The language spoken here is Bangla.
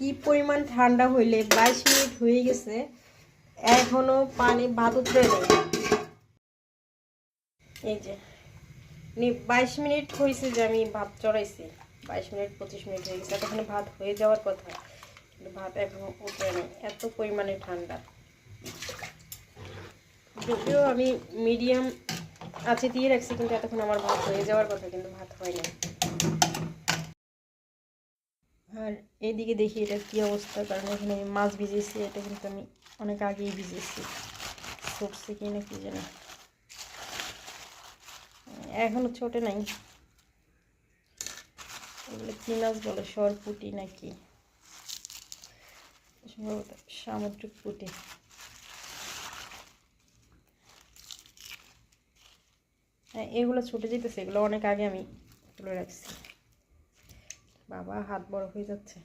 কি পরিমাণ ঠান্ডা হইলে 22 মিনিট হয়ে গেছে, এখনো পানি ভাত উতরে নেই। এই যে 22 মিনিট হয়েছে যে আমি ভাত চড়াইছি, 22 মিনিট 25 মিনিট হয়ে গেছে, এতক্ষণে ভাত হয়ে যাওয়ার কথা, কিন্তু ভাত এখনো উতরে নেই, এত পরিমাণে ঠান্ডা। যদিও আমি মিডিয়াম আঁচে দিয়ে রাখছি, কিন্তু এতক্ষণ আমার ভাত হয়ে যাওয়ার কথা, কিন্তু ভাত হয় না। আর এইদিকে দেখি এটা কি অবস্থা, কারণ এখানে আমি মাছ ভিজেছি, এটা কিন্তু আমি অনেক আগেই ভিজেছি, সরষে কি না কি জানি, এখনো ছোটে নাই। এগুলো কি মাছ বলে, সরপুঁটি নাকি সম্ভবত সামুদ্রিক পুঁটি। হ্যাঁ, এগুলো ছুটে যেতেছে, এগুলো অনেক আগে আমি তুলে রাখছি। বাবা, হাত বড় হয়ে যাচ্ছে।